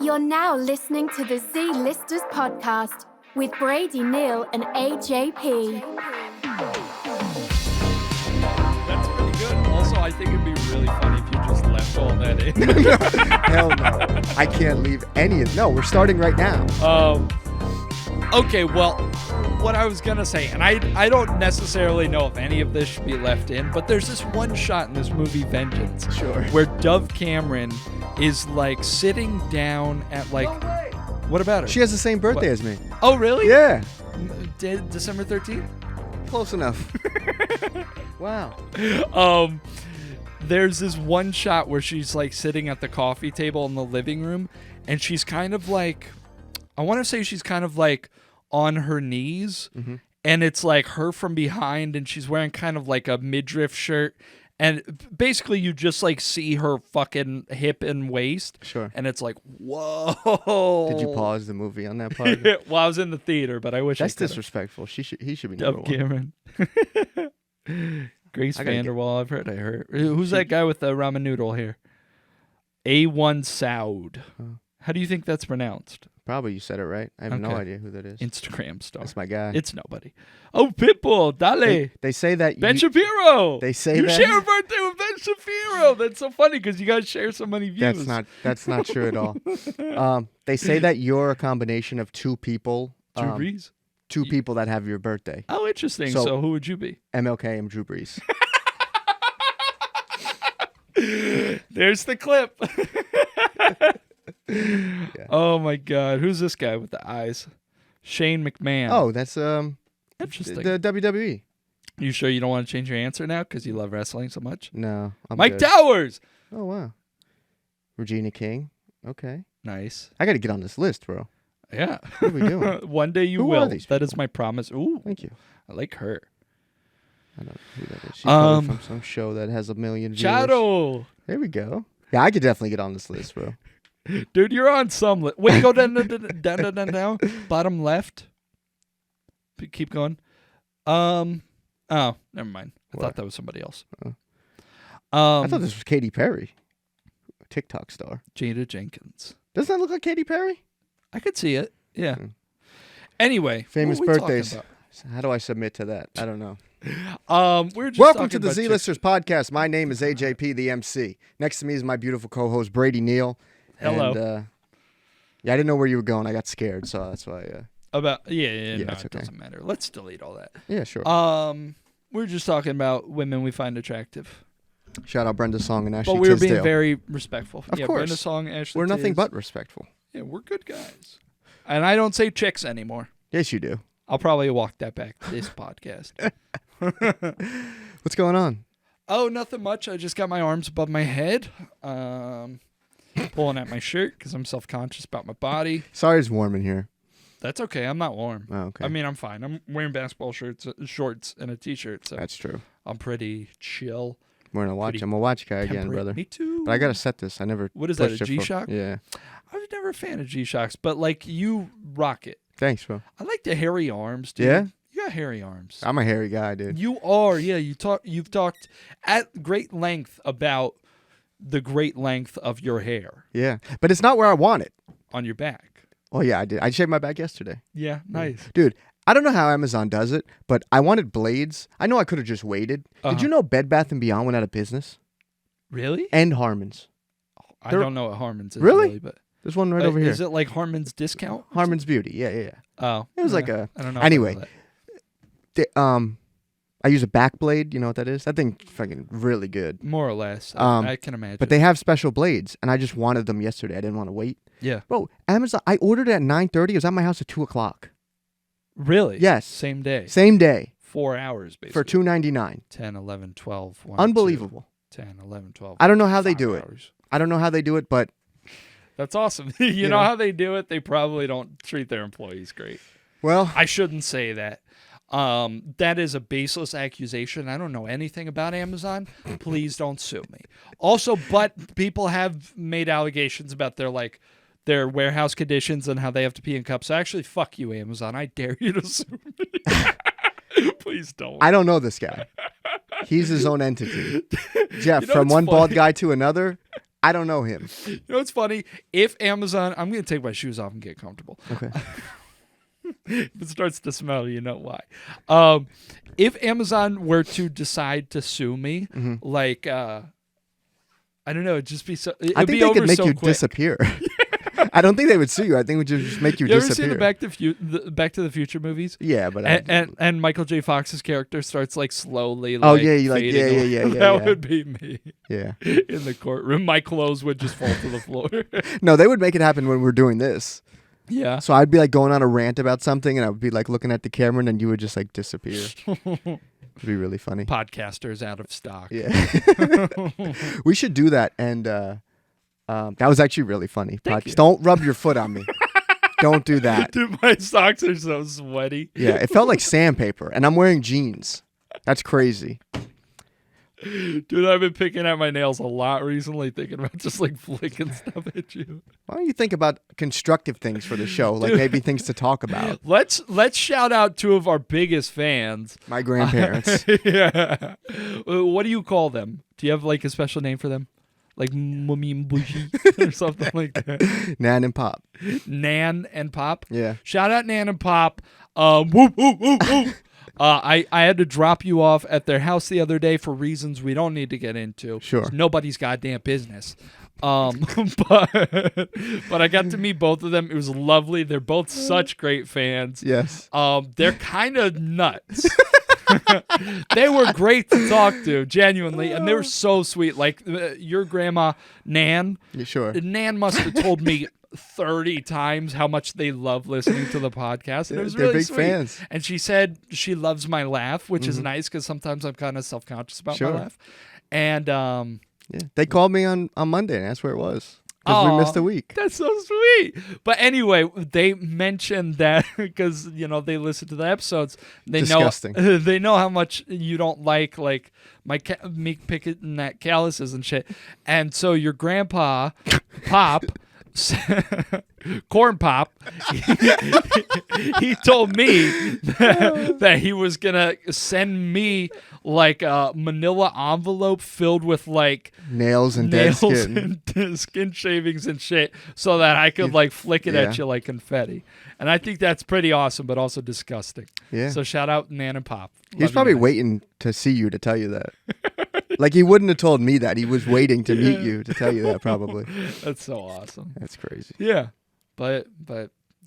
You're now listening to the Z-Listers podcast with Brady, Neil, and AJP. That's pretty good. Also, I think it'd be really funny if you just left all that in. Hell no. I can't leave any of. No, we're starting right now. Okay, well, what I was going to say, and I don't necessarily know if any of this should be left in, but there's this one shot in this movie, Vengeance, Sure. where Dove Cameron is, like, sitting down at, like... What about her? She has the same birthday as me. Oh, really? Yeah. December 13th? Close enough. Wow. There's this one shot where she's like sitting at the coffee table in the living room, and she's kind of like, I want to say she's kind of like on her knees, and it's like her from behind, and she's wearing kind of like a midriff shirt, and basically you just like see her fucking hip and waist. Sure. And it's like, whoa. Did you pause the movie on that part? Well, I was in the theater, but I wish That's I could've. disrespectful. He should be Dove number one. Cameron. Grace I gotta Vanderwall, I've heard. Who's that guy with the ramen noodle here? A1 Saud. How do you think that's pronounced? Probably you said it right. I have no Okay. idea who that is. Instagram star. That's my guy. It's nobody. Oh, Pitbull, dale. They say that Ben Shapiro. They say you that- share a birthday with Ben Shapiro. That's so funny because you guys share so many views. That's not true at all. They say that you're a combination of two people. Drew Brees. Two people that have your birthday. Oh, interesting. So- So who would you be? MLK and Drew Brees. There's the clip. Yeah. Oh my God, who's this guy with the eyes? Shane McMahon. Oh, that's Interesting. the WWE. You sure you don't want to change your answer now because you love wrestling so much? No, I'm Mike good. Towers. Oh wow. Regina King. Okay. Nice. I got to get on this list, bro. Yeah. What are we doing? One day you Who will. are these That is my promise. Ooh, Thank you. I like her. I don't know who that is. She's probably from some show that has 1 million viewers. Chado. There we go. Yeah, I could definitely get on this list, bro. Dude, you're on some list. Wait, go down, down. Bottom left. Keep going. Oh, never mind. I What? thought that was somebody else. I thought this was Katy Perry, TikTok star. Jada Jenkins. Doesn't that look like Katy Perry? I could see it. Yeah. Anyway, Famous what were we talking birthdays. about? How do I submit to that? I don't know. We're just Welcome talking to the about Z-Listers podcast. My name is AJP, the MC. Next to me is my beautiful co-host, Brady Neal. Hello. And, yeah, I didn't know where you were going. I got scared, so that's why. Yeah, Yeah, no, it's it okay. doesn't matter. Let's delete all that. Yeah, sure. We're just talking about women we find attractive. Shout out Brenda Song and Ashley But we were being Tisdale. very respectful. Of yeah, course. Brenda Song, Ashley We're nothing Tiz. but respectful. Yeah, we're good guys. And I don't say chicks anymore. Yes, you do. I'll probably walk that back this podcast. What's going on? Oh, nothing much. I just got my arms above my head. Pulling at my shirt because I'm self-conscious about my body. Sorry it's warm in here. That's okay. I'm not warm. Oh, okay. I mean, I'm fine. I'm wearing basketball shorts, and a t-shirt, so That's true. I'm pretty chill. I'm a Pretty watch guy again, temperate. brother. Me too. But I gotta set this. I never. What is that, pushed a it for- G-Shock? Yeah. I was never a fan of G-Shocks, but like you rock it. Thanks, bro. I like the hairy arms, dude. Yeah? You got hairy arms. I'm a hairy guy, dude. You are, yeah. You've talked at great length about the great length of your hair Yeah, but it's not where I want it. on your back. Oh yeah, I did. I shaved my back yesterday, Yeah, nice. dude. I don't know how Amazon does it, but I wanted blades. I know I could have just waited. Did you know Bed Bath & Beyond went out of business? Really? And Harmon's. I They're- don't know what Harmon's is. Really? but There's one right over here. Is it like Harmon's Discount? Harmon's Beauty. Yeah. Oh, It was like a. I don't know. Anyway. about that. I use a back blade. You know what that is? That thing fucking really good. More or less. I can imagine. But they have special blades, and I just wanted them yesterday. I didn't want to wait. yeah. Bro, Amazon. I ordered it at 9:30. It was at my house at 2:00. Really? Yes. Same day. Same day 4 hours, basically. for $2.99. 10, 11, 12, 1, Unbelievable. 2, 10, 11, 12. I don't know how they 5 do it. hours. I don't know how they do it, but That's awesome. you know how they do it? They probably don't treat their employees great. well, I shouldn't say that. That is a baseless accusation. I don't know anything about Amazon. Please don't sue me. Also, but people have made allegations about their warehouse conditions and how they have to pee in cups. So actually, fuck you, Amazon. I dare you to sue me. Please don't. I don't know this guy. He's his own entity. Jeff, You know from what's one bald funny? guy to another, I don't know him. You know what's funny? If Amazon, I'm going to take my shoes off and get comfortable. Okay. If it starts to smell, you know why. If Amazon were to decide to sue me, like, I don't know, it'd just be so. I think they could make you quick. disappear. I don't think they would sue you. I think it would just make you You ever disappear. seen the Back to the Future movies? Yeah, but and Michael J. Fox's character starts like slowly. Oh like, yeah, you like fading away. yeah. That would be me. Yeah. In the courtroom, my clothes would just fall to the floor. No, they would make it happen when we're doing this. Yeah. So I'd be like going on a rant about something, and I would be like looking at the camera, and then you would just like disappear. It'd be really funny. Podcasters out of stock. Yeah. We should do that, and that was actually really funny. Thank you. Don't rub your foot on me. Don't do that. Dude, my socks are so sweaty. Yeah, it felt like sandpaper, and I'm wearing jeans. That's crazy. Dude, I've been picking at my nails a lot recently, thinking about just like flicking stuff at you. Why don't you think about constructive things for the show, like maybe things to talk about? Let's shout out two of our biggest fans. My grandparents. Yeah. What do you call them? Do you have like a special name for them? Like Mummy and Bougie or something like that? Nan and Pop. Nan and Pop? Yeah. Shout out Nan and Pop. Whoop, whoop, whoop, whoop. I had to drop you off at their house the other day for reasons we don't need to get into. Sure. It's nobody's goddamn business. But I got to meet both of them. It was lovely. They're both such great fans. Yes. They're kind of nuts. They were great to talk to, genuinely, and they were so sweet. Like your grandma, Nan. Yeah, sure. Nan must have told me 30 times how much they love listening to the podcast, and it was They're really big sweet. fans. And she said she loves my laugh, which is nice because sometimes I'm kind of self-conscious about Sure. my laugh. And Yeah. They called me on Monday and asked where it was. Because we missed a week. That's so sweet. But anyway, they mentioned that because they listen to the episodes. They Disgusting. know they know how much you don't like me picking at calluses and shit. And so your grandpa, Pop, Corn Pop, he told me that he was gonna send me like a manila envelope filled with like Nails and dead skin. and skin shavings and shit so that I could like flick it at you like confetti. And I think that's pretty awesome, but also disgusting. Yeah. So shout out Nan and Pop. He's probably waiting to see you to tell you that. Like he wouldn't have told me that. He was waiting to meet you to tell you that probably. That's so awesome. That's crazy. Yeah. But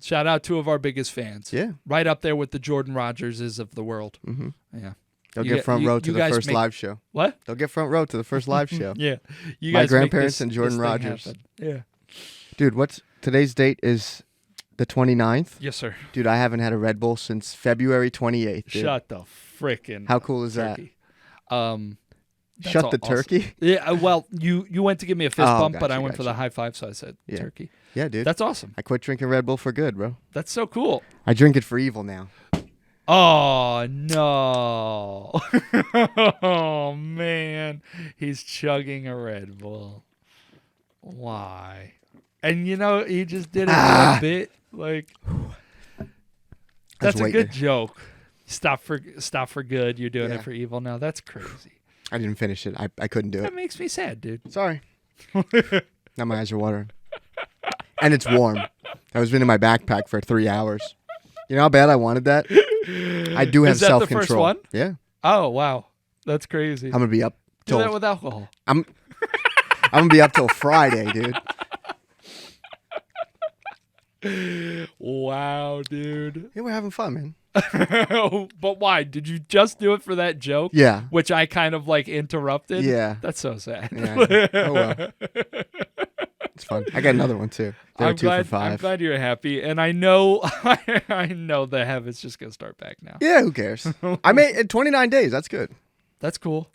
shout out two of our biggest fans. Yeah. Right up there with the Jordan Rogerses of the world. Mm-hmm. Yeah. They'll get front row to the first live show. What? They'll get front row to the first live show. Yeah. You My guys grandparents make and Jordan this thing Rogers. happen. Yeah. Dude, today's date is the 29th. Yes, sir. Dude, I haven't had a Red Bull since February 28th. Dude. Shut the frickin' How cool is turkey. That's Shut the awesome. turkey? Yeah, well, you went to give me a fist bump, but I went for the gotcha. high five, so I said turkey. Yeah, dude. That's awesome. I quit drinking Red Bull for good, bro. That's so cool. I drink it for evil now. Oh, no. Oh, man. He's chugging a Red Bull. Why? And, he just did it for a bit. Like, that's a good joke. Stop for good. You're doing it for evil now. That's crazy. I didn't finish it. I couldn't do That it. makes me sad, dude. Sorry. Now my eyes are watering. And it's warm. I was in my backpack for 3 hours. You know how bad I wanted that? I do have Is that self-control. the first one? Yeah. Oh, wow. That's crazy. I'm going to be up Do till that with alcohol. I'm going to be up till Friday, dude. Wow, dude. Yeah, we're having fun, man. But why? Did you just do it for that joke? Yeah. Which I kind of interrupted? Yeah. That's so sad. Yeah. Oh, well. It's fun. I got another one, too. There were 2 for $5. I'm glad you're happy. And I know I know the habit's just going to start back now. Yeah, who cares? I made 29 days. That's good. That's cool.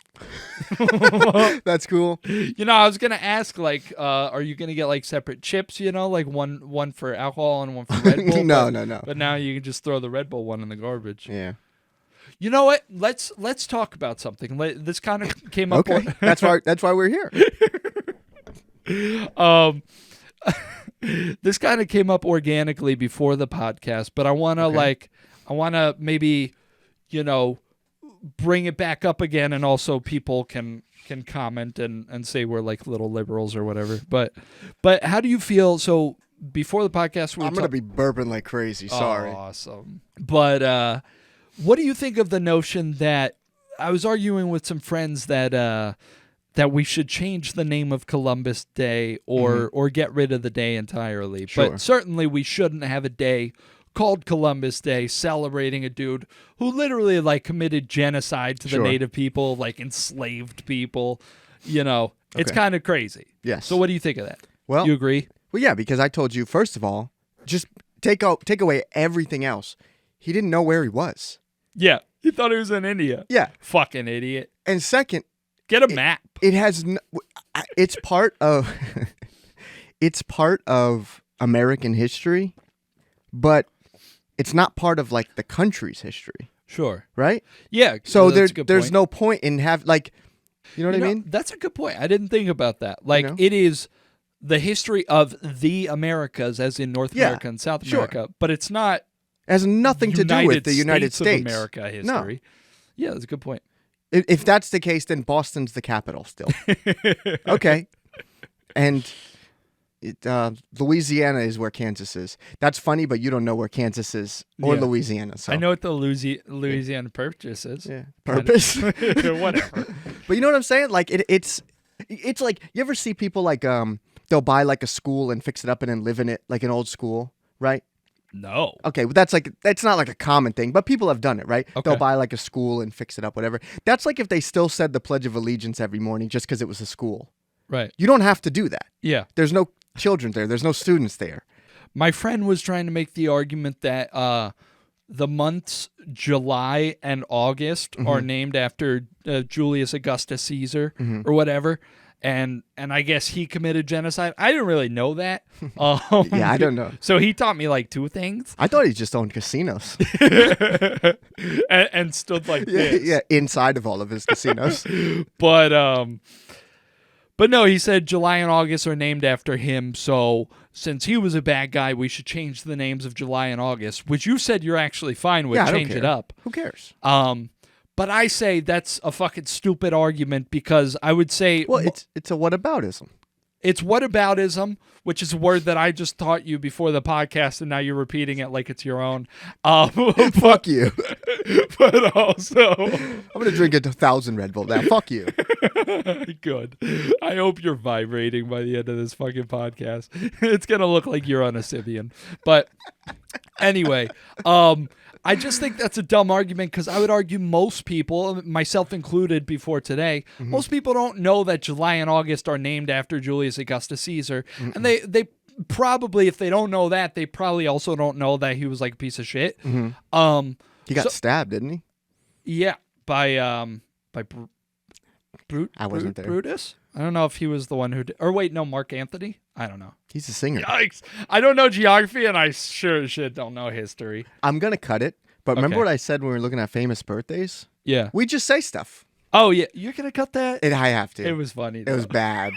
That's cool. I was going to ask, are you going to get, separate chips, like one for alcohol and one for Red Bull? No. But now you can just throw the Red Bull one in the garbage. Yeah. You know what? Let's talk about something. This kind of came up. Okay. That's why we're here. This kind of came up organically before the podcast, but I want to maybe, bring it back up again, and also people can can comment and say we're like little liberals or whatever. But how do you feel? So before the podcast, I'm gonna be burping like crazy. Sorry. Awesome. But what do you think of the notion that I was arguing with some friends that we should change the name of Columbus Day or get rid of the day entirely? Sure. But certainly we shouldn't have a day called Columbus Day celebrating a dude who literally like committed genocide to the native people, like enslaved people. It's kind of crazy. Yes. So what do you think of that? Well, you agree? Well, yeah, because I told you, first of all, just take away everything else. He didn't know where he was. Yeah. He thought he was in India. Yeah. Fucking idiot. And second, get a map. It has it's part of it's part of American history, but it's not part of like the country's history. Sure. Right? Yeah. So there's no point in you know what I mean? That's a good point. I didn't think about that. Like it is the history of the Americas, as in North America and South America, but it's not. It has nothing to do with the United States of America history. No. Yeah, that's a good point. If that's the case, then Boston's the capital still. Okay. And Louisiana is where Kansas is. That's funny, but you don't know where Kansas is or Louisiana. So I know what the Louisiana Purchase is. Yeah, purpose. Whatever. But you know what I'm saying? Like it's like, you ever see people like they'll buy like a school and fix it up and then live in it like an old school, right? No. Okay, well, that's not like a common thing, but people have done it, right? Okay. They'll buy like a school and fix it up, whatever. That's like if they still said the Pledge of Allegiance every morning just because it was a school. Right. You don't have to do that. Yeah. There's no children there. There's no students there. My friend was trying to make the argument that the months July and August are named after Julius Augustus Caesar or whatever. And I guess he committed genocide. I didn't really know that. Yeah, I don't know. So he taught me like two things. I thought he just owned casinos. and stood like this. Yeah, inside of all of his casinos. But no, he said July and August are named after him. So since he was a bad guy, we should change the names of July and August, which you said you're actually fine with. Yeah, change it up. Who cares? But I say that's a fucking stupid argument because I would say... Well, it's a whataboutism. It's whataboutism, which is a word that I just taught you before the podcast, and now you're repeating it like it's your own. Fuck you. But also... I'm going to drink 1,000 Red Bull now. Fuck you. Good. I hope you're vibrating by the end of this fucking podcast. It's going to look like you're on a Sibian. But anyway... I just think that's a dumb argument because I would argue most people, myself included before today, most people don't know that July and August are named after Julius Augustus Caesar. And they probably, if they don't know that, they probably also don't know that he was like a piece of shit. He got stabbed, didn't he? Yeah, by I wasn't there. Brutus? I don't know if he was the one who did. Or wait, no, Mark Anthony? I don't know. He's a singer. Yikes. I don't know geography, and I sure as shit don't know history. I'm going to cut it. But remember what I said when we were looking at famous birthdays? Yeah. We just say stuff. Oh, yeah. You're going to cut that? I have to. It was funny, though. It was bad.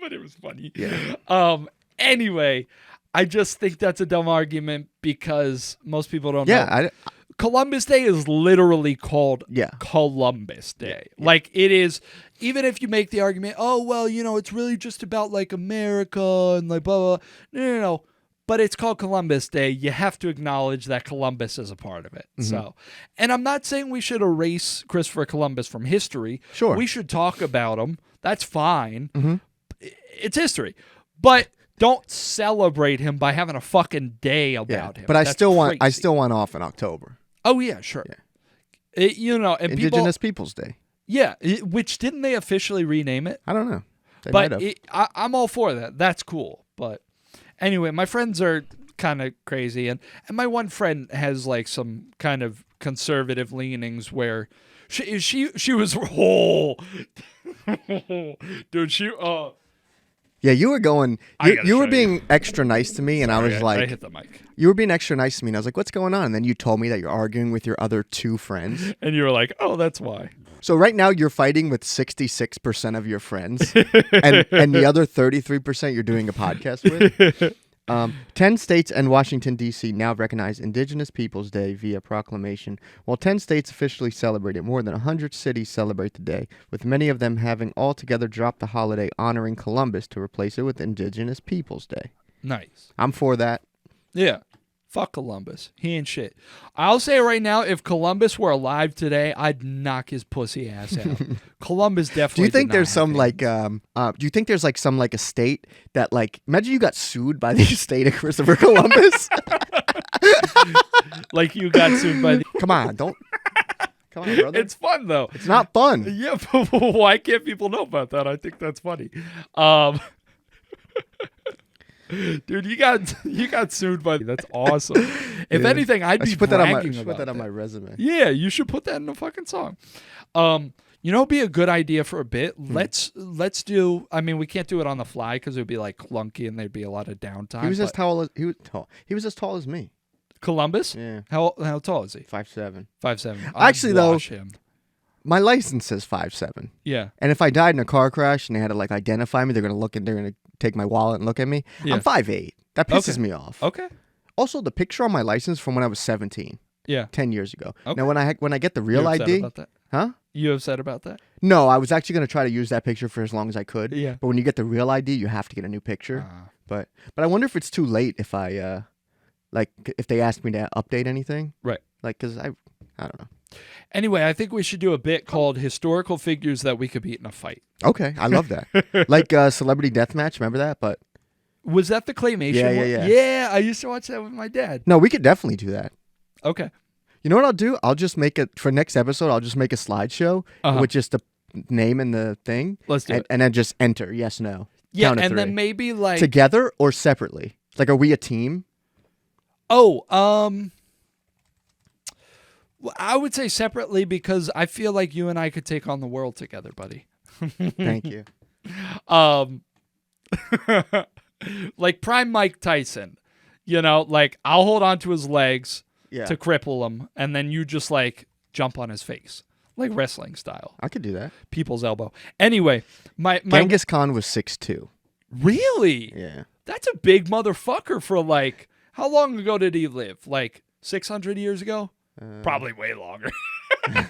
But it was funny. Yeah. Anyway, I just think that's a dumb argument because most people don't know. Yeah. Columbus Day is literally called Columbus Day. Yeah. Like it is, even if you make the argument, oh, well, it's really just about like America and like blah, blah. No. But it's called Columbus Day. You have to acknowledge that Columbus is a part of it. So, and I'm not saying we should erase Christopher Columbus from history. Sure. We should talk about him. That's fine. It's history. But don't celebrate him by having a fucking day about him. But I still want off in October. Oh yeah, sure. Yeah. And Indigenous Peoples Day. Yeah, which didn't they officially rename it? I don't know. They might have. I'm all for that. That's cool. But anyway, my friends are kind of crazy, and my one friend has like some kind of conservative leanings where she was dude, yeah, you were going. You were being extra nice to me, and I was like, I hit the mic. You were being extra nice to me, and I was like, "What's going on?" And then you told me that you're arguing with your other two friends, and you were like, "Oh, that's why." So right now you're fighting with 66% of your friends, and the other 33% you're doing a podcast with. 10 states and Washington, D.C. now recognize Indigenous Peoples Day via proclamation. While 10 states officially celebrate it, more than 100 cities celebrate the day, with many of them having altogether dropped the holiday honoring Columbus to replace it with Indigenous Peoples Day. Nice. I'm for that. Yeah. Fuck Columbus. He ain't shit. I'll say right now, if Columbus were alive today, I'd knock his pussy ass out. Columbus definitely. Do you think did not there's have some hands. do you think there's like some like estate that like imagine you got sued by the estate of Christopher Columbus? Like you got sued by the. Come on, brother. It's fun though. It's not fun. Yeah, but why can't people know about that? I think that's funny. Dude, you got sued by. That's awesome. If anything, I'd be put that on my bragging about put that on my resume. Yeah, you should put that in a fucking song. You know, it'd be a good idea for a bit. Let's do. I mean, we can't do it on the fly because it would be like clunky and there'd be a lot of downtime. He was as tall as He was as tall as me. Columbus. Yeah. How tall is he? 5'7". 5'7". Actually, though, him. my license says 5'7". Yeah. And if I died in a car crash and they had to like identify me, they're gonna take my wallet and look at me. Yeah. I'm 5'8". That pisses Okay. me off. Okay. Also, the picture on my license from when I was 17, Yeah. 10 years ago. Okay. Now, when I get the real You upset ID, about that? huh? You upset about that? No, I was actually gonna try to use that picture for as long as I could. Yeah. But when you get the real ID, you have to get a new picture. But I wonder if it's too late if I like if they ask me to update anything. Right. Like, cause I don't know. Anyway, I think we should do a bit called historical figures that we could beat in a fight. Okay, I love that. Like Celebrity Deathmatch, remember that? But Was that the claymation Yeah, yeah, one? yeah. Yeah, I used to watch that with my dad. no, we could definitely do that. Okay. You know what I'll do? I'll just make it for next episode. I'll just make a slideshow with just the name and the thing. Let's do it. And then just enter yes, no. Yeah, Count to and then three. maybe like Together or separately. Like, are we a team? well, I would say separately because I feel like you and I could take on the world together, buddy. Thank you. Like prime Mike Tyson, you know, like I'll hold on to his legs Yeah, to cripple him, and then you just like jump on his face, like wrestling style, I could do that. people's elbow. Anyway, my Genghis Khan was 6'2". really, Yeah. that's a big motherfucker for like how long ago did he live? Like 600 years ago? Probably way longer. I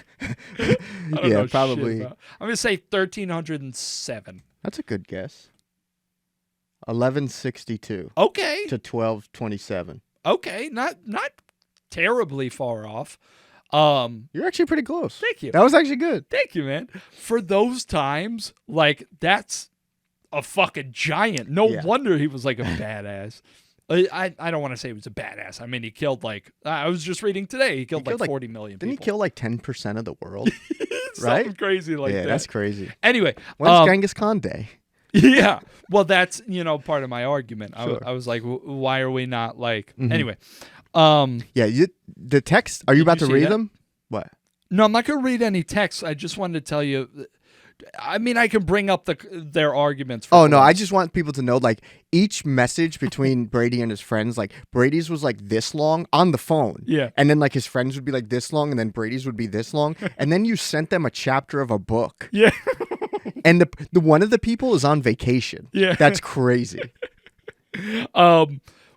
don't Yeah, know shit probably. about- I'm gonna say 1307. That's a good guess. 1162 Okay, to 1227. okay, not terribly far off. You're actually pretty close. Thank you. That was actually good. Thank you, man. For those times, like that's a fucking giant. No Yeah. wonder he was like a badass. I don't want to say he was a badass. I mean, he killed like I was just reading today. He killed like 40 million Didn't he people. kill like 10% of the world? Something right? crazy like Yeah, that. that's crazy. Anyway, When's Genghis Khan Day? yeah. Well, that's part of my argument. Sure. I was like, why are we not like? Mhm. Anyway, Yeah, the text. Are you about you to see read that? them? What? no, I'm not gonna read any text. I just wanted to tell you. I mean, I can bring up their arguments. For Oh no, I once. just want people to know like each message between Brady and his friends, like Brady's was like this long on the phone. Yeah. And then like his friends would be like this long and then Brady's would be this long. And then you sent them a chapter of a book. Yeah. And the one of the people is on vacation. Yeah. That's crazy.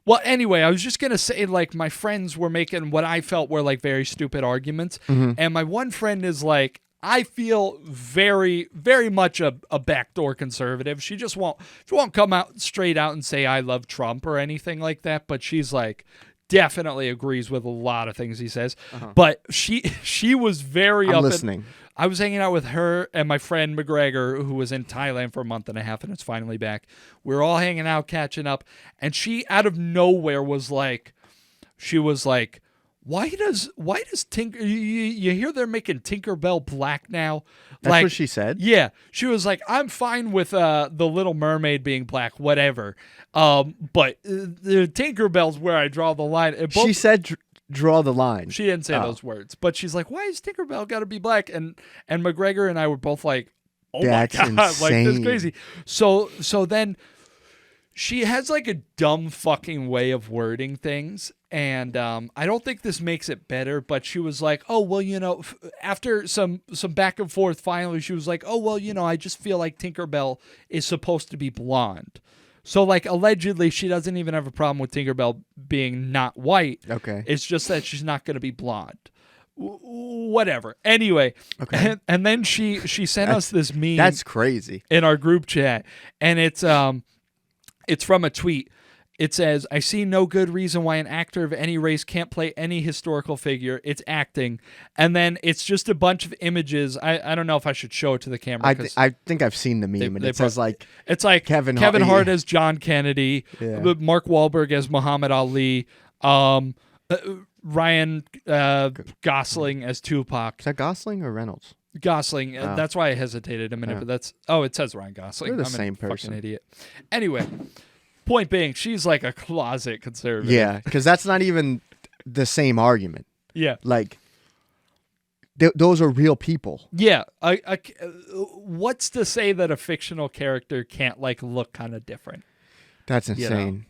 Well, anyway, I was just gonna say, like, my friends were making what I felt were like very stupid arguments, and my one friend is like, I feel very, very much a backdoor conservative. She won't come out straight out and say I love Trump or anything like that, but she's like definitely agrees with a lot of things he says. But she was very I'm up in- listening. I was hanging out with her and my friend McGregor, who was in Thailand for a month and a half and is finally back. We were all hanging out, catching up, and she out of nowhere was like, why does Tinker? You hear they're making Tinkerbell black now? That's like, what she said. Yeah, she was like, I'm fine with the Little Mermaid being black, whatever. But the Tinkerbell's where I draw the line. And both- She said draw the line. she didn't say those words, but she's like, "Why is Tinkerbell got to be black?" And McGregor and I were both like, "Oh That's my god, like this insane. crazy." So then she has like a dumb fucking way of wording things, and I don't think this makes it better. But she was like, "Oh well, after some back and forth, finally she was like, "Oh well, I just feel like Tinkerbell is supposed to be blonde." So, like, allegedly, she doesn't even have a problem with Tinkerbell being not white. Okay. It's just that she's not going to be blonde. Whatever. Anyway, Okay. and then she sent us this meme. That's crazy. In our group chat, and it's from a tweet. It says, "I see no good reason why an actor of any race can't play any historical figure. It's acting." And then it's just a bunch of images. I don't know if I should show it to the camera. I think I've seen the meme, and it says like it's like Kevin Hart as John Kennedy, Yeah. Mark Wahlberg as Muhammad Ali, Ryan Gosling as Tupac. Is that Gosling or Reynolds? Gosling. That's why I hesitated a minute, but it says Ryan Gosling. They're the I'm same a person. fucking idiot. Anyway, point being, she's like a closet conservative. Yeah, because that's not even the same argument. Yeah. Like, those are real people. Yeah. What's to say that a fictional character can't like look kind of different? That's You know? insane.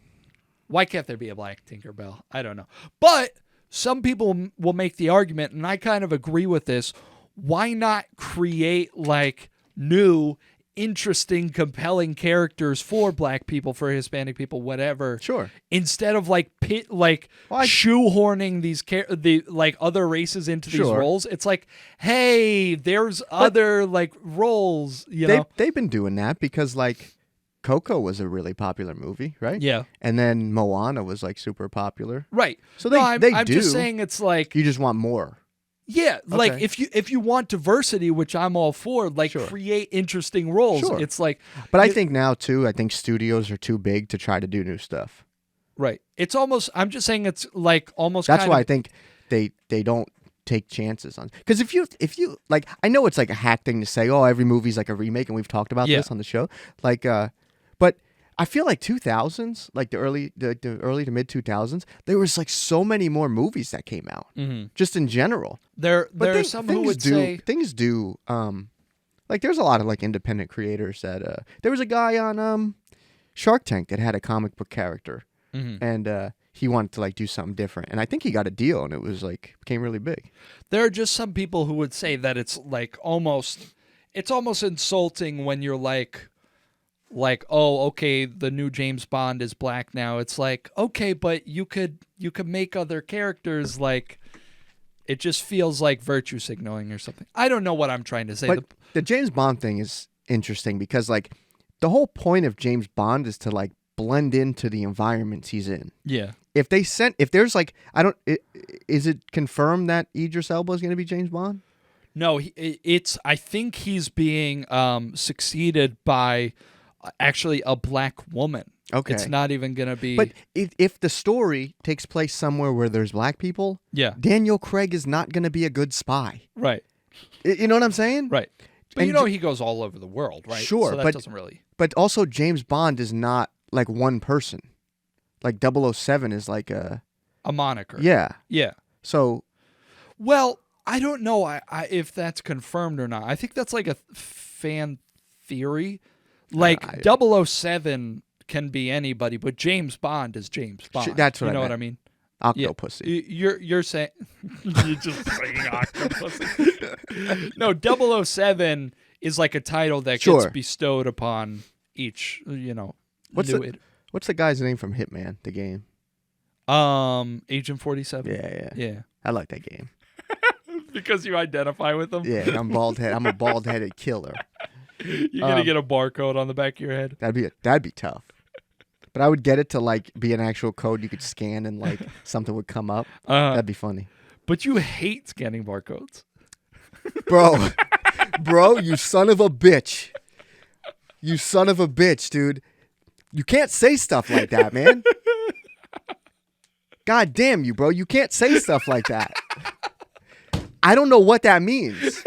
Why can't there be a black Tinkerbell? I don't know. But some people will make the argument, and I kind of agree with this. Why not create like new, interesting, compelling characters for black people, for Hispanic people, whatever? Sure. Instead of like shoehorning these the like other races into these Sure. roles, it's like, hey, there's other like roles. You know? They've been doing that because like Coco was a really popular movie, right? Yeah. And then Moana was like super popular. Right. So I'm they just do. saying it's like, You just want more. yeah, like Okay. if you want diversity, which I'm all for, like Sure. create interesting roles. Sure. It's like, But I think now too, I think studios are too big to try to do new stuff. right. It's almost, I'm just saying it's like almost That's kind why I of, think they don't take chances on. Because if you like, I know it's like a hack thing to say, oh, every movie's like a remake, and we've talked about Yeah. this on the show. Like, but I feel like 2000s, like the early to mid 2000s, there was like so many more movies that came out, just in general. there But are some who would say, things do. Like there's a lot of like independent creators that. There was a guy on Shark Tank that had a comic book character, and he wanted to like do something different, and I think he got a deal, and it was like became really big. there are just some people who would say that it's like it's almost insulting when you're like, oh, okay, the new James Bond is black now. It's like, okay, but you could make other characters like. It just feels like virtue signaling or something. I don't know what I'm trying to say. But the James Bond thing is interesting because like the whole point of James Bond is to like blend into the environments he's in. Yeah. If there's like is it confirmed that Idris Elba is going to be James Bond? No, I think he's being succeeded by actually a black woman. Okay. It's not even going to be. But if the story takes place somewhere where there's black people, yeah. Daniel Craig is not going to be a good spy. Right. You know what I'm saying? Right. But And you know he goes all over the world, right? Sure, So that but doesn't really. But also James Bond is not like one person. Like 007 is like a moniker. Yeah. Yeah. So Well, I don't know if that's confirmed or not. I think that's like a fan theory. Like 007 can be anybody, but James Bond is James Bond. That's what you know I what I meant. mean? Octopussy. You're saying you're just saying Octopussy. No, 007 is like a title that gets bestowed upon each. What's the guy's name from Hitman? The game. Agent 47. Yeah. I like that game. Because you identify with them. Yeah, I'm a bald-headed killer. You're gonna get a barcode on the back of your head. That'd be tough. But I would get it to like be an actual code you could scan and like something would come up. That'd be funny. But you hate scanning barcodes. Bro, you son of a bitch. You son of a bitch, dude. You can't say stuff like that, man. God damn you, bro. You can't say stuff like that. I don't know what that means.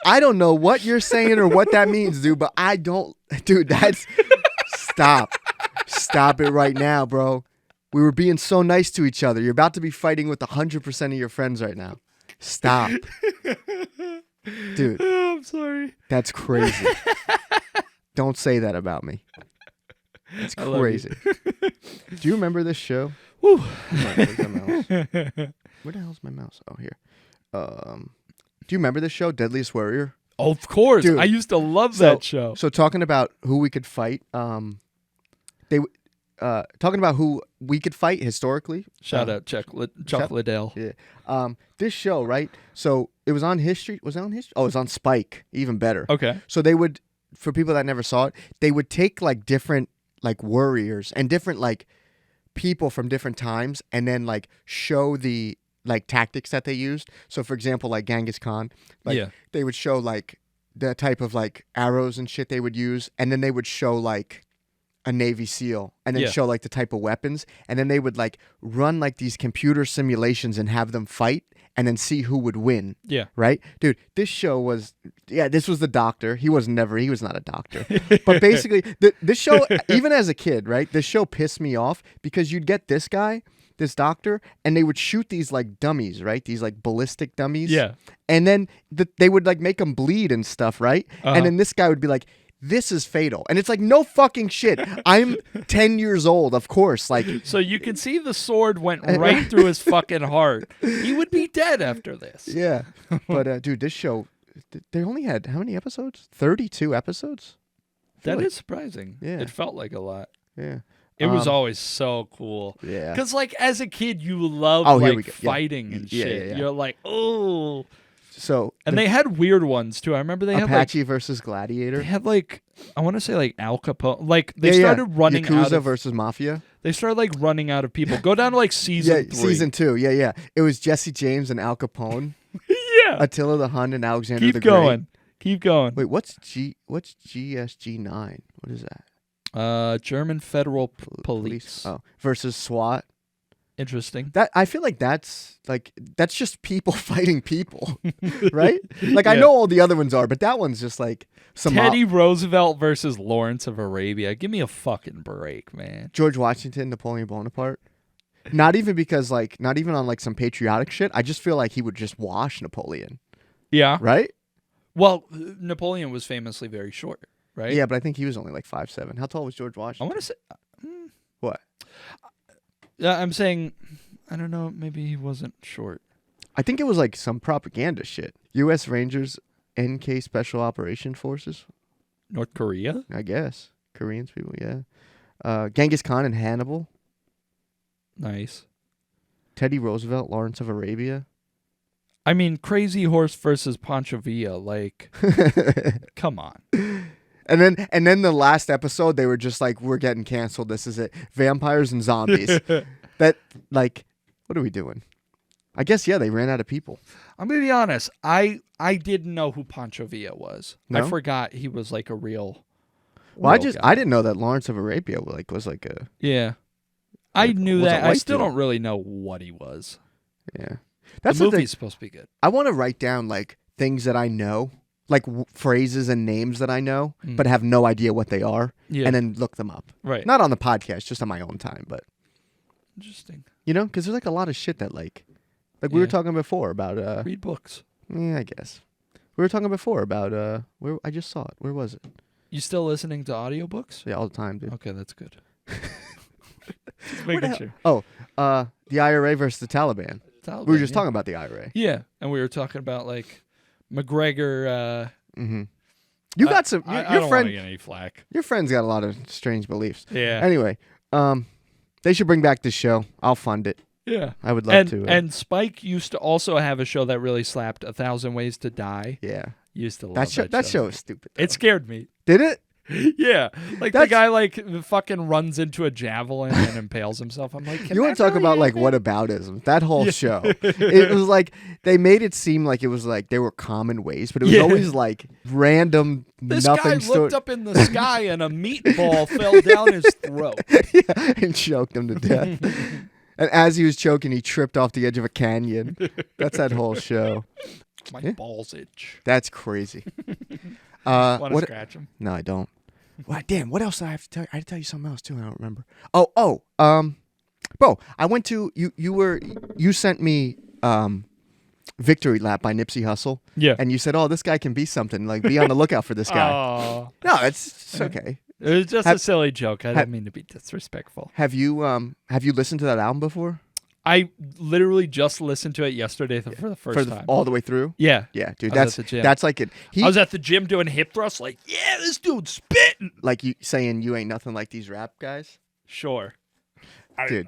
I don't know what you're saying or what that means, dude, but I don't. Dude, stop. Stop it right now, bro. We were being so nice to each other. You're about to be fighting with 100% of your friends right now. Stop. Dude. Oh, I'm sorry. That's crazy. Don't say that about me. It's crazy. Do you remember this show? Woo. Where's my mouse? Where the hell's my mouse? Oh, here. Do you remember this show, Deadliest Warrior? Of course. Dude, I used to love that show. So talking about who we could fight, they talking about who we could fight historically. Shout out Chuck Liddell. Yeah. This show, right? So it was on History. Was it on History? Oh, it was on Spike. Even better. Okay. So they would, for people that never saw it, they would take like different like warriors and different like people from different times, and then like show the like tactics that they used. So for example, like Genghis Khan, like they would show like the type of like arrows and shit they would use, and then they would show like a Navy SEAL, and then show like the type of weapons, and then they would like run like these computer simulations and have them fight, and then see who would win. Yeah. Right? Dude, this show was, this was the doctor. He was not a doctor. But basically, this show, even as a kid, right, this show pissed me off because you'd get this guy, this doctor, and they would shoot these like dummies, right? These like ballistic dummies. Yeah. And then they would like make them bleed and stuff, right? And then this guy would be like, this is fatal. And it's like, no fucking shit. I'm 10 years old, of course. Like, so you can see the sword went right through his fucking heart. He would be dead after this. Yeah. But, dude, this show, they only had how many episodes? 32 episodes? That is surprising. Yeah. It felt like a lot. Yeah. It was always so cool. Yeah. Because, like, as a kid, you love, fighting and shit. Yeah. You're like, oh. So and they had weird ones, too. I remember they had, Apache versus Gladiator. They had, like, I want to say, like, Al Capone. Like, they started running Yakuza out of... versus Mafia. They started, like, running out of people. Go down to, like, season 3. Season 2. Yeah. It was Jesse James and Al Capone. Yeah. Attila the Hun and Alexander the Great. Keep going. Wait, what's GSG-9? What is that? German Federal Police. Oh, versus SWAT. Interesting. That I feel like that's just people fighting people, right? Like I know all the other ones are, but that one's just like some Teddy Roosevelt versus Lawrence of Arabia. Give me a fucking break, man. George Washington, Napoleon Bonaparte. Not even on like some patriotic shit. I just feel like he would just wash Napoleon. Yeah. Right? Well, Napoleon was famously very short, right? Yeah, but I think he was only like 5'7". How tall was George Washington? I want to say what? I'm saying, I don't know, maybe he wasn't short. I think it was like some propaganda shit. U.S. Rangers, NK Special Operation Forces. North Korea? I guess. Koreans people, yeah. Genghis Khan and Hannibal. Nice. Teddy Roosevelt, Lawrence of Arabia. I mean, Crazy Horse versus Pancho Villa, like, come on. And then the last episode, they were just like, we're getting canceled. This is it. Vampires and zombies. That, like, what are we doing? I guess, they ran out of people. I'm going to be honest. I didn't know who Pancho Villa was. No? I forgot he was like a real Well, guy. I didn't know that Lawrence of Arabia was like a... Yeah. I knew was a that. I white still dude. don't really know what he was. Yeah. The movie's supposed to be good. I want to write down, like, things that I know. Like phrases and names that I know, but have no idea what they are, and then look them up. Right. Not on the podcast, just on my own time, but... Interesting. You know, because there's like a lot of shit that like we were talking before about... Read books. Yeah, I guess. We were talking before about... where I just saw it. Where was it? You still listening to audiobooks? Yeah, all the time, dude. Okay, that's good. Just making sure. Oh, the IRA versus the Taliban. Taliban, We were just talking about the IRA. Yeah, and we were talking about like McGregor. You got some... I Your don't friend... want to get any flack. Your friend's got a lot of strange beliefs. Yeah. Anyway, they should bring back this show. I'll fund it. Yeah. I would love to. And Spike used to also have a show that really slapped, 1,000 Ways to Die. Yeah. Used to love That show. That show is stupid. Though. It scared me. Did it? Yeah. Like the guy like fucking runs into a javelin and impales himself. I'm like, you want to talk about like whataboutism? That whole show. It was like they made it seem like it was like there were common ways, but it was always like random this nothing. This guy looked up in the sky and a meatball fell down his throat. Yeah, and choked him to death. And as he was choking, he tripped off the edge of a canyon. That's that whole show. My balls itch. That's crazy. Want to scratch him? No, I don't. Well, damn, what else did I have to tell you? I had to tell you something else too, and I don't remember. Bro, I went to you sent me Victory Lap by Nipsey Hussle. Yeah. And you said, "Oh, this guy can be something. Like, be on the lookout for this guy." Oh. No, it's okay. It was just a silly joke. I didn't mean to be disrespectful. Have you listened to that album before? I literally just listened to it yesterday for the first time. All the way through. Yeah. Yeah, dude. I was at the gym. That's like it. I was at the gym doing hip thrusts. Like, yeah, this dude's spitting. Like you saying you ain't nothing like these rap guys. Sure. Dude.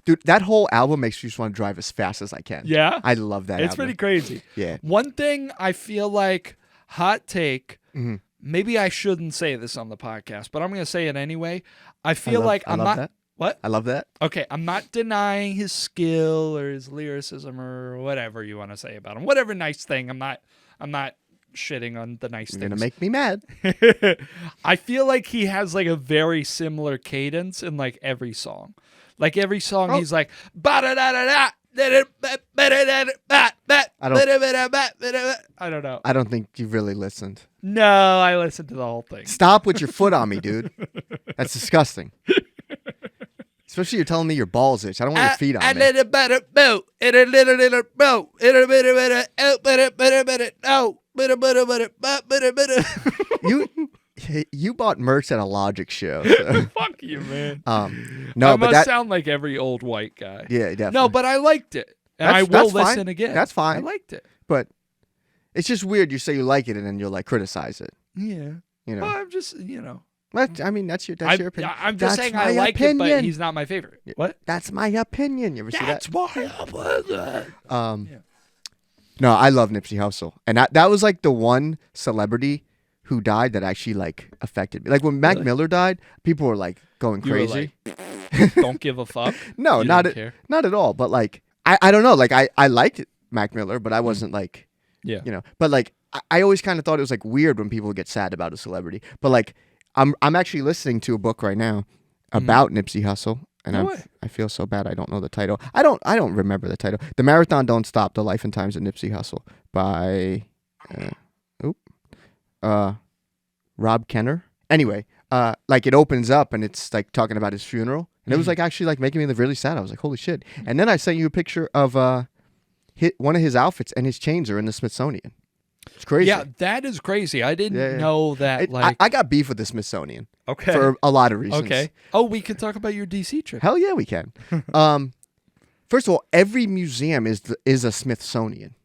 Dude, that whole album makes you just want to drive as fast as I can. Yeah? I love that It's album. pretty crazy. Yeah. One thing I feel like, hot take, Mm-hmm. maybe I shouldn't say this on the podcast, but I'm going to say it anyway. I feel like I'm not. That. What? I love that. Okay, I'm not denying his skill or his lyricism or whatever you want to say about him. Whatever nice thing. I'm not shitting on the nice You're things. gonna make me mad. I feel like he has like a very similar cadence in like every song. Like every song he's like I don't know. I don't think you really listened. No, I listened to the whole thing. Stop with your foot on me, dude. That's disgusting. Especially you're telling me your balls itch. I don't want your feet on me. You bought merch at a Logic show. So. Fuck you, man. No, I but must sound like every old white guy. Yeah, definitely. No, but I liked it, and I will that's listen fine. again. That's fine. I liked it. But it's just weird. You say you like it, and then you'll like criticize it. Yeah. You know. Well, I'm just, you know. I mean, that's your opinion. I'm just saying I like it, but he's not my favorite. What? That's my opinion. You ever see that? That's my opinion. No, I love Nipsey Hussle, and that was like the one celebrity who died that actually like affected me. Like when Mac Miller died, people were like going crazy. You were like, don't give a fuck. No, You not don't care. not at all. But like I don't know. Like I liked Mac Miller, but I wasn't like Yeah. you know. But like I always kind of thought it was like weird when people get sad about a celebrity. But like I'm actually listening to a book right now about Nipsey Hussle. And I feel so bad I don't know the title. I don't remember the title. The Marathon Don't Stop: The Life and Times of Nipsey Hussle by Rob Kenner. Anyway, like it opens up and it's like talking about his funeral. And it was like actually like making me really sad. I was like, holy shit. And then I sent you a picture of one of his outfits, and his chains are in the Smithsonian. It's crazy. Yeah, that is crazy. I didn't know that. I got beef with the Smithsonian. Okay. For a lot of reasons. Okay. Oh, we can talk about your DC trip. Hell yeah, we can. First of all, every museum is a Smithsonian.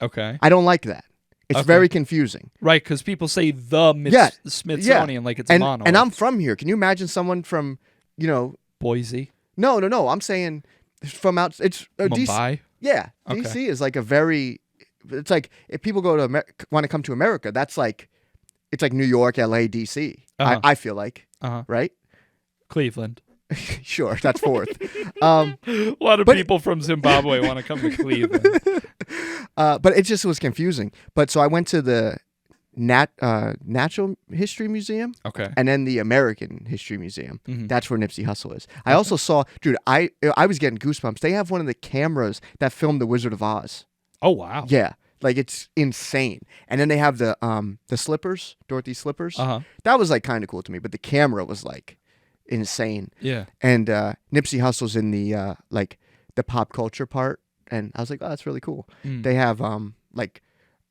Okay. I don't like that. It's very confusing. Right, because people say Smithsonian like it's a monolith. And I'm from here. Can you imagine someone from, Boise? No. I'm saying from out. It's Mumbai? DC. Yeah. Okay. DC is like a very. It's like if people go to want to come to America, that's like, it's like New York, LA, DC. I feel like, right? Cleveland. Sure, that's fourth. A lot of people from Zimbabwe want to come to Cleveland. But it just was confusing. But so I went to the Natural History Museum. Okay. And then the American History Museum. Mm-hmm. That's where Nipsey Hussle is. I also saw, dude, I was getting goosebumps. They have one of the cameras that filmed The Wizard of Oz. Oh, wow. Yeah. Like it's insane. And then they have the slippers, Dorothy slippers. That was like kind of cool to me, but the camera was like insane. Yeah. And Nipsey Hussle's in the like the pop culture part, and I was like, oh, that's really cool. They have like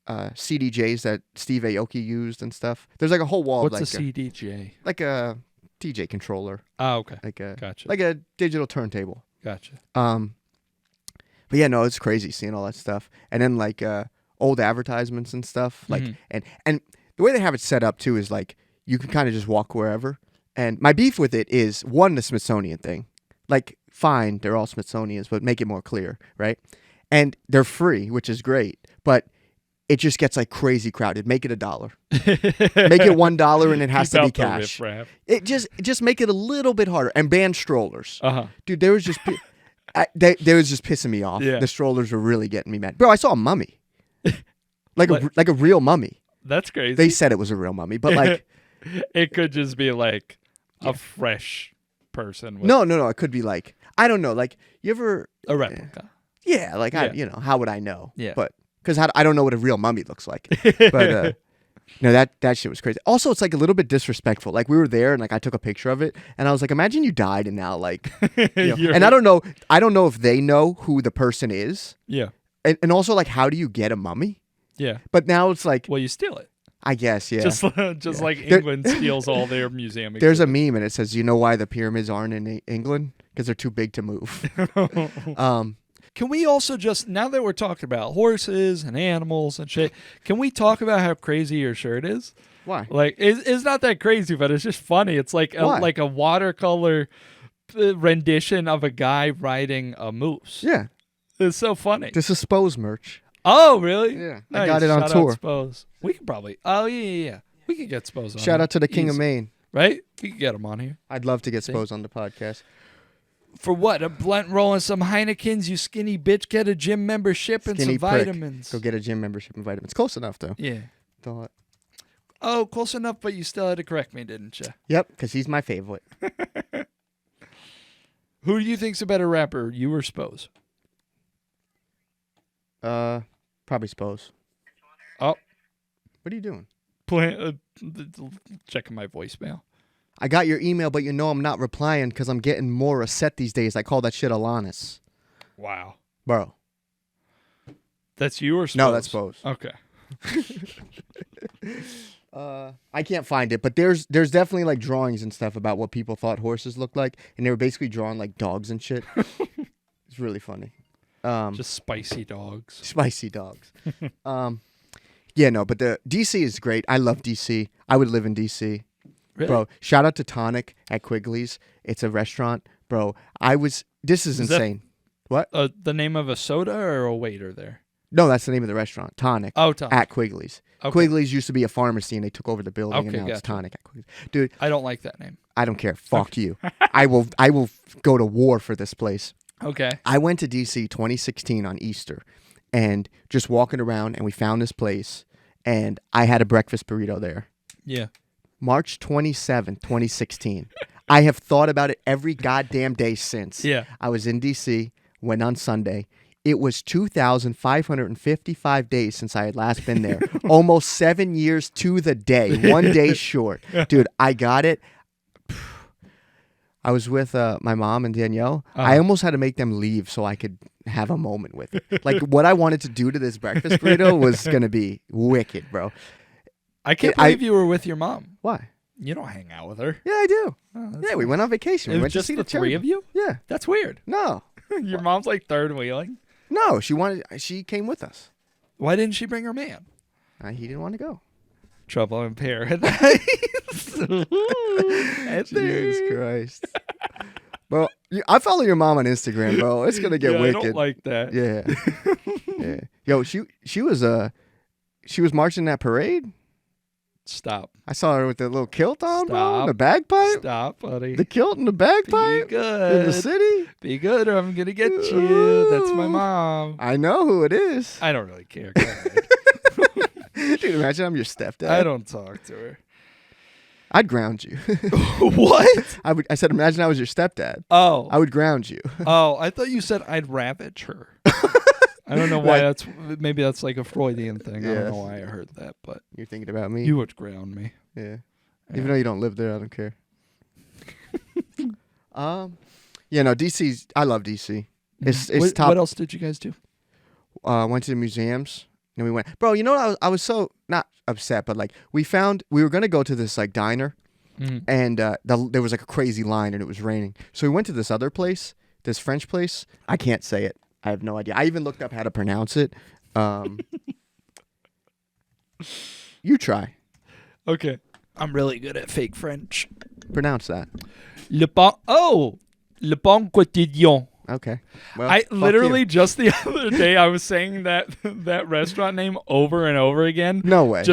CDJs that Steve Aoki used and stuff. There's like a whole wall. What's of like a CDJ? Like a DJ controller. Oh, okay. Gotcha. Like a digital turntable. Gotcha. But yeah, no, it's crazy seeing all that stuff, and then like old advertisements and stuff. Like and the way they have it set up too is like you can kind of just walk wherever. And my beef with it is one, the Smithsonian thing. Like, fine, they're all Smithsonians, but make it more clear, right? And they're free, which is great, but it just gets like crazy crowded. Make it $1. Make it $1 and it has to be cash. It just make it a little bit harder and ban strollers. Dude, there was just they was just pissing me off. Yeah. The strollers were really getting me mad. Bro, I saw a mummy. like a real mummy. That's crazy. They said it was a real mummy, but like it could just be like a fresh person. No. It could be like, I don't know. Like, you ever a replica? Yeah. Like, how would I know? Yeah. But because I don't know what a real mummy looks like. But no, that shit was crazy. Also, it's like a little bit disrespectful. Like we were there and like I took a picture of it and I was like, imagine you died and now like, and I don't know if they know who the person is. Yeah. And also like, how do you get a mummy? Yeah. But now it's like, well, you steal it. I guess, yeah. Just like England steals all their museum. There's a meme and it says, you know why the pyramids aren't in England? because they're too big to move. Can we also just, now that we're talking about horses and animals and shit, can we talk about how crazy your shirt is? Why? Like, it's not that crazy, but it's just funny. It's like a watercolor rendition of a guy riding a moose. Yeah. It's so funny. This is Spo's merch. Oh, really? Yeah. Nice. I got it on Shout tour. out Spose. We could probably, oh, yeah. We could get Spose on. Shout here. out to the King of Easy. Maine. Right? We could get him on here. I'd love to get Spose on the podcast. For what? A blunt roll and some Heinekens, you skinny bitch. Get a gym membership and Skinny some prick. vitamins. Go get a gym membership and vitamins. Close enough, though. Yeah. Thought. Oh, close enough, but you still had to correct me, didn't you? Yep, because he's my favorite. Who do you think's a better rapper, you or Spose? Probably Spose. Oh. What are you doing? Checking my voicemail. I got your email, but you know I'm not replying because I'm getting more set these days. I call that shit Alanis. Wow. Bro. That's you or Spose? No, that's Spose. Okay. I can't find it, but there's definitely like drawings and stuff about what people thought horses looked like, and they were basically drawing like dogs and shit. It's really funny. Just spicy dogs. Spicy dogs. Yeah, no, but the DC is great. I love DC. I would live in DC. Really? Bro, shout out to Tonic at Quigley's. It's a restaurant. Bro, this is insane. What? The name of a soda or a waiter there? No, that's the name of the restaurant. Tonic. Oh, Tonic. At Quigley's. Okay. Quigley's used to be a pharmacy, and they took over the building, and now it's gotcha. Tonic at Quigley's. Dude, I don't like that name. I don't care. Fuck you. I will go to war for this place. Okay. I went to DC 2016 on Easter, and just walking around, and we found this place, and I had a breakfast burrito there. Yeah. March 27, 2016. I have thought about it every goddamn day since. Yeah. I was in DC, went on Sunday. It was 2,555 days since I had last been there. Almost 7 years to the day. 1 day short. Dude, I got it. I was with my mom and Danielle. I almost had to make them leave so I could have a moment with it. Like, what I wanted to do to this breakfast burrito was going to be wicked, bro. I can't believe you were with your mom. Why? You don't hang out with her. Yeah, I do. Oh, Yeah, we went on vacation. It We was went just to see the three cherry- of you? Yeah. That's weird. No. Your mom's like third wheeling. No, she came with us. Why didn't she bring her man? He didn't want to go. Trouble in Paradise. Jesus Christ. Bro, I follow your mom on Instagram, bro. It's going to get wicked. I don't like that. Yeah. Yeah. Yo, she was marching that parade. Stop. I saw her with the little kilt on, bro. Stop. The bagpipe. Stop, buddy. The kilt and the bagpipe. Be good. In the city. Be good or I'm going to get you. That's my mom. I know who it is. I don't really care. Go ahead. Dude, imagine I'm your stepdad. I don't talk to her. I'd ground you. What? I said, imagine I was your stepdad. Oh. I would ground you. Oh, I thought you said I'd ravage her. I don't know why maybe that's like a Freudian thing. I don't know why I heard that, but You're thinking about me? you would ground me. Yeah. Even though you don't live there, I don't care. Yeah, no, DC's, I love DC. It's top. What else did you guys do? Went to the museums. And we went, bro, you know what? I was so, not upset, but like, we were going to go to this like diner, and there was like a crazy line and it was raining. So we went to this other place, this French place. I can't say it. I have no idea. I even looked up how to pronounce it. You try. Okay. I'm really good at fake French. Pronounce that. Le Bon Quotidien. Okay. Well, I fuck literally you. just the other day I was saying that restaurant name over and over again. No way.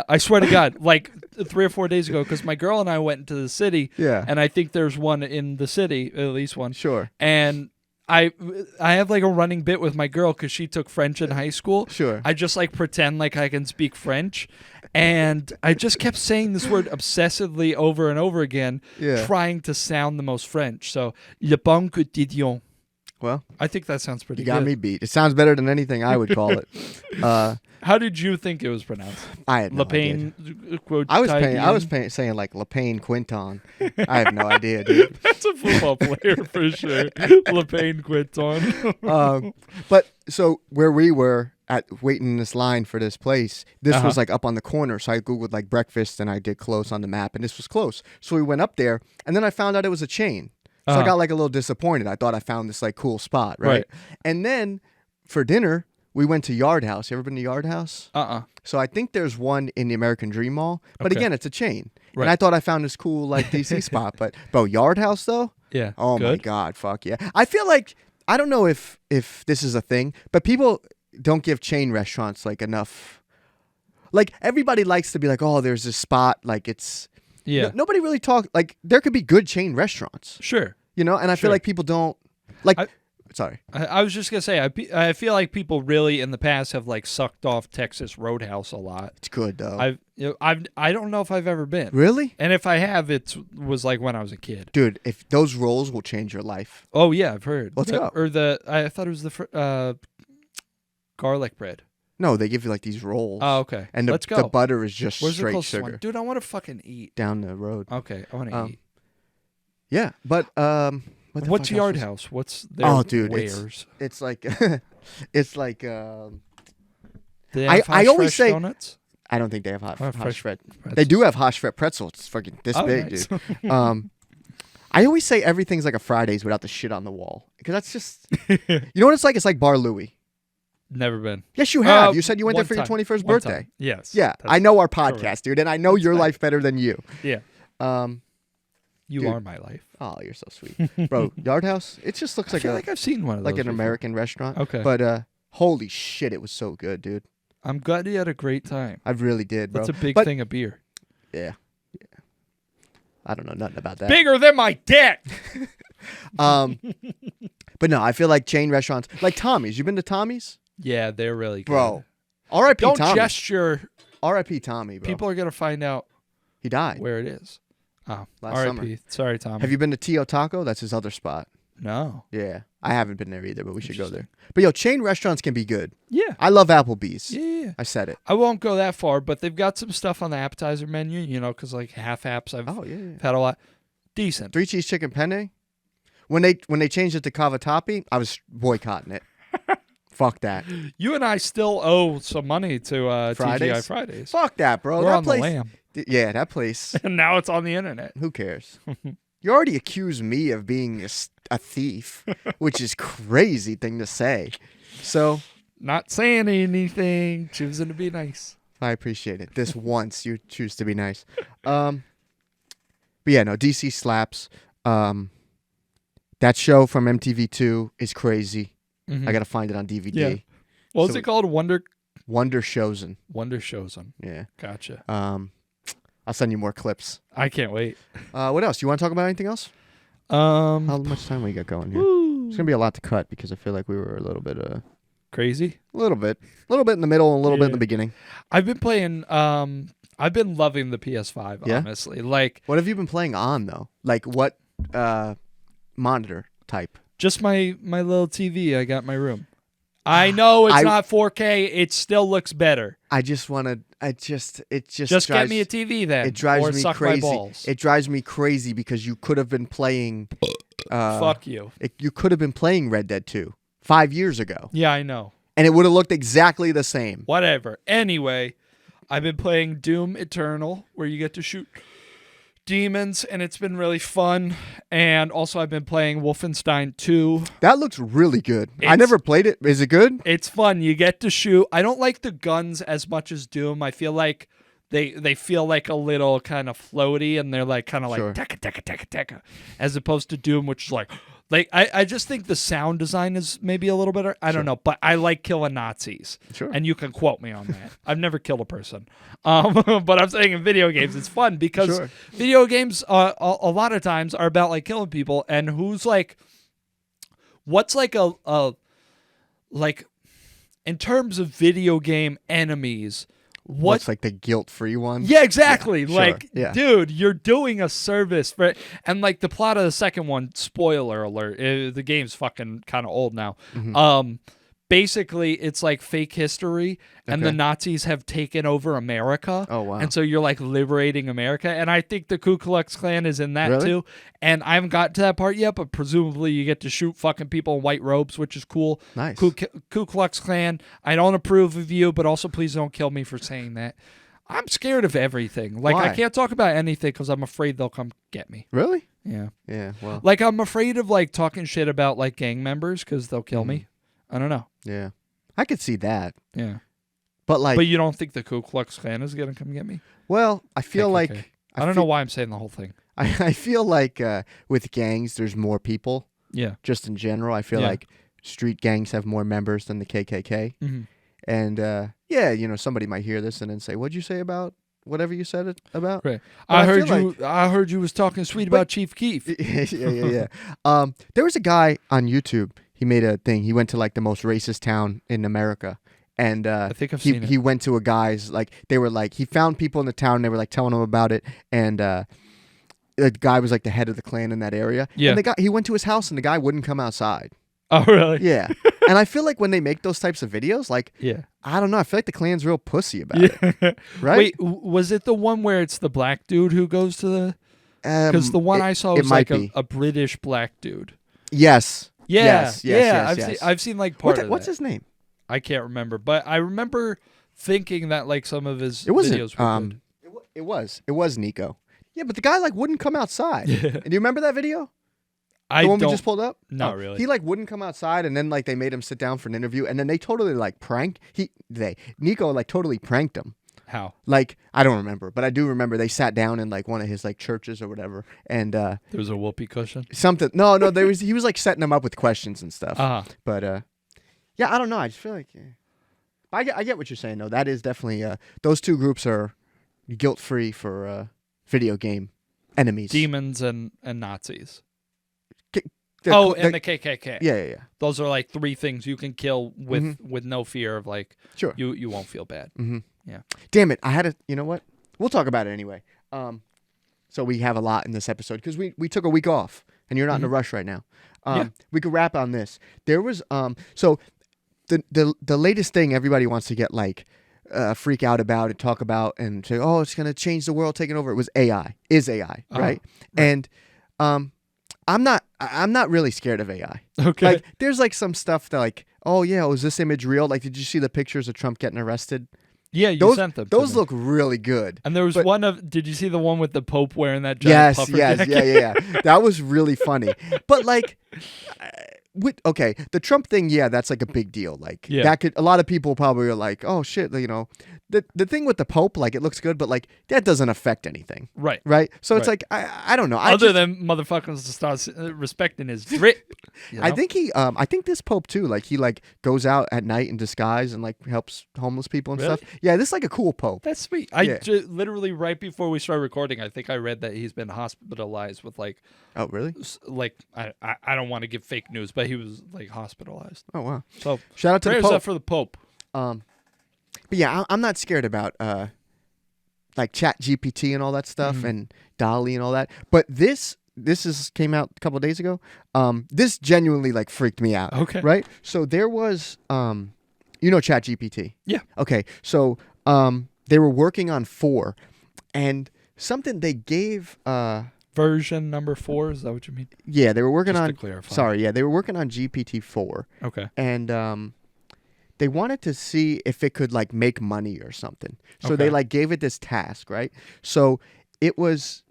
I swear to God, like 3 or 4 days ago, because my girl and I went into the city. Yeah. And I think there's one in the city, at least one. Sure. And I have like a running bit with my girl because she took French in high school. Sure. I just like pretend like I can speak French. And I just kept saying this word obsessively over and over again, trying to sound the most French. So, Le Bon Quotidien. Well, I think that sounds pretty you good. got me beat. It sounds better than anything I would call it. How did you think it was pronounced? I had no Le Pain idea. I was saying like Le Pain Quinton. I have no idea, dude. That's a football player for sure. Le Pain Quinton. But so where we were waiting in this line for this place, this was like up on the corner. So I Googled like breakfast and I did close on the map and this was close. So we went up there and then I found out it was a chain. So I got like a little disappointed. I thought I found this like cool spot, right? And then for dinner, we went to Yard House. You ever been to Yard House? So I think there's one in the American Dream Mall, but again, it's a chain. Right. And I thought I found this cool like DC spot, but bro, Yard House though? Yeah. Oh my God, fuck yeah. I feel like, I don't know if this is a thing, but people don't give chain restaurants like enough. Like everybody likes to be like, oh, there's this spot, like it's, nobody really talk, like there could be good chain restaurants. Sure. You know, and I feel like people don't, like, sorry. I was just going to say, I feel like people really in the past have like sucked off Texas Roadhouse a lot. It's good though. I don't know if I've ever been. Really? And if I have, it was like when I was a kid. Dude, if those rolls will change your life. Oh yeah, I've heard. Let's go. Or I thought it was the garlic bread. No, they give you like these rolls. Oh, okay. And Let's go. The butter is just Where's straight the closest sugar. one? Dude, I want to fucking eat. Down the road. Okay, I want to eat. Yeah, but what's Yard House? What's their dude, wares? It's like it's like They have I always fresh say donuts? I don't think they have Fresh Hosh Fred. pretzels. They do have Hosh Fred pretzels. It's fucking this big, nice. dude. I always say everything's like a Fridays without the shit on the wall. Because that's just you know what it's like? It's like Bar Louie. Never been. Yes, you have. You said you went there one for your time. 21st One birthday. time. Yes. Yeah, that's I know our podcast, correct. dude, and I know your life better than you. Yeah. You Dude. are my life. Oh, you're so sweet, bro. Yard House. It just looks I like feel like I've seen one of those. like an before. American restaurant. Okay. But holy shit, it was so good, dude. I'm glad you had a great time. I really did, bro. That's a big But- thing of beer. Yeah. I don't know nothing about that. Bigger than my dick. But no, I feel like chain restaurants, like Tommy's. You been to Tommy's, Yeah, they're really good. bro? R.I.P. Don't Tommy. gesture. R.I.P. Tommy, bro. People are gonna find out he died where it is. Oh, last R.I.P. summer. Sorry, Tom. Have you been to Tio Taco? That's his other spot. No. Yeah, I haven't been there either, but we should go there. But yo, chain restaurants can be good. Yeah. I love Applebee's. Yeah. I said it. I won't go that far, but they've got some stuff on the appetizer menu. You know, because like half apps I've Oh yeah. had a lot. Decent. 3 cheese chicken penne. When they changed it to cavatappi, I was boycotting it. Fuck that. You and I still owe some money to TGI Fridays? Fridays. Fuck that, bro. We're that on place. the lam. Yeah, that place. And now it's on the internet. Who cares? You already accused me of being a thief, which is crazy thing to say. So Not saying anything, choosing to be nice. I appreciate it. This once you choose to be nice. But yeah, no, DC slaps. That show from MTV2 is crazy. Mhm. I gotta find it on DVD. Yeah. What was So- it called? Wonder Chosen. Shows them. Yeah. Gotcha. I'll send you more clips. I can't wait. What else? You want to talk about anything else? How much time we got going here? It's gonna be a lot to cut because I feel like we were a little bit crazy. a little bit in the middle, and a little bit in Yeah. the beginning. I've been playing. I've been loving the PS5. Yeah? Honestly, like What have you been playing on though? Like what monitor type? just my little TV I got in my room. I know it's not 4K. It still looks better. I just want to. It just Just get drives, me a TV then. It drives or me suck crazy. My balls. It drives me crazy because you could have been playing. Fuck you. You could have been playing Red Dead 2 5 years ago, Yeah, I know. and it would have looked exactly the same. Whatever. Anyway, I've been playing Doom Eternal, where you get to shoot demons, and it's been really fun. And also, I've been playing Wolfenstein 2. That looks really good. I It's- never played it. Is it good? It's fun. You get to shoot. I don't like the guns as much as Doom. I feel like they feel like a little kind of floaty, and they're like kind of Sure. like tekka tekka tekka tekka, as opposed to Doom, which is like I just think the sound design is maybe a little better. I don't know, but I like killing Nazis. Sure. And you can quote me on that. I've never killed a person, but I'm saying in video games it's fun because Sure. video games a lot of times are about like killing people, and who's like, what's like a like in terms of video game enemies. What's like the guilt-free one? Yeah, exactly. Yeah, sure. Like, Yeah. dude, you're doing a service for, and like the plot of the second one. Spoiler alert: the game's fucking kind of old now. Mm-hmm. Basically, it's like fake history, and the Okay. Nazis have taken over America. Oh, wow. And so you're like liberating America, and I think the Ku Klux Klan is in that Really? too. And I haven't gotten to that part yet, but presumably you get to shoot fucking people in white robes, which is cool. Nice. Ku Klux Klan, I don't approve of you, but also please don't kill me for saying that. I'm scared of everything. Like, Why? I can't talk about anything because I'm afraid they'll come get me. Really? Yeah. Yeah. Well. Like, I'm afraid of, like, talking shit about, like, gang members because they'll kill me. I don't know. Yeah. I could see that. Yeah. But like. But you don't think the Ku Klux Klan is going to come get me? Well, I feel KKK. like. I don't know why I'm saying the whole thing. I feel like with gangs, there's more people. Yeah. Just in general, I feel like street gangs have more members than the KKK. Mm-hmm. And yeah, somebody might hear this and then say, "What'd you say about whatever you said it about?" Right. But I heard you was talking sweet about Chief Keef. yeah. There was a guy on YouTube. He made a thing. He went to like the most racist town in America. And I think I've seen it. He went to a guy's, like, they were like, he found people in the town and they were like telling him about it. And the guy was like the head of the clan in that area. Yeah. And he went to his house and the guy wouldn't come outside. Oh, really? Yeah. And I feel like when they make those types of videos, like, Yeah. I don't know, I feel like the clan's real pussy about it. Right? Wait, was it the one where it's the black dude who goes to the... Because the one I saw was like a British black dude. Yes. Yeah. Yes. I've seen like part of What's that. his name? I can't remember, but I remember thinking that like some of his videos were good. It was Nico. Yeah, but the guy like wouldn't come outside. And do you remember that video? The one we just pulled up? Not really. He like wouldn't come outside, and then like they made him sit down for an interview, and then they totally like Nico like totally pranked him. How? Like, I don't remember, but I do remember they sat down in like one of his like churches or whatever, and there was a whoopee cushion. Something. No, he was like setting them up with questions and stuff. But yeah, I don't know. I just feel like I get what you're saying though. That is definitely those two groups are guilt free for video game enemies. Demons and Nazis. The KKK. Yeah. Those are like three things you can kill with no fear of like sure you won't feel bad. Mm-hmm. Yeah. Damn it! I had you know what? We'll talk about it anyway. So we have a lot in this episode because we took a week off and you're not in a rush right now. We could wrap on this. There was so the latest thing everybody wants to get like freak out about and talk about and say, oh, it's gonna change the world, taking over. It was AI. Is AI right? And I'm not really scared of AI. Okay. Like there's like some stuff that like, oh yeah, was this image real? Like, did you see the pictures of Trump getting arrested? Yeah, you sent them. Those look really good. And there was one of. Did you see the one with the Pope wearing that giant puffer jacket? Yeah. That was really funny. But like, the Trump thing, yeah, that's like a big deal. Like that could a lot of people probably are like, oh shit, the thing with the Pope, like it looks good, but like that doesn't affect anything. Right. So it's like I don't know. Other than motherfuckers to start respecting his drip. I think I think this Pope too, like he like goes out at night in disguise and like helps homeless people and stuff. Yeah, this is like a cool Pope. That's sweet. Literally right before we started recording, I think I read that he's been hospitalized with like. Oh really? Like I don't want to give fake news, but he was like hospitalized. Oh wow! So shout out to the Pope. Pope. Up for the Pope. But yeah, I'm not scared about like Chat GPT and all that stuff and Dolly and all that. But this came out a couple of days ago. This genuinely like freaked me out. Okay. Right. So there was Chat GPT. Yeah. Okay. So they were working on 4, and something they gave version number 4, is that what you mean? Yeah, they were working Just on. To clarify. Sorry, yeah, they were working on GPT-4. Okay. And they wanted to see if it could like make money or something. So they like gave it this task, right? So it was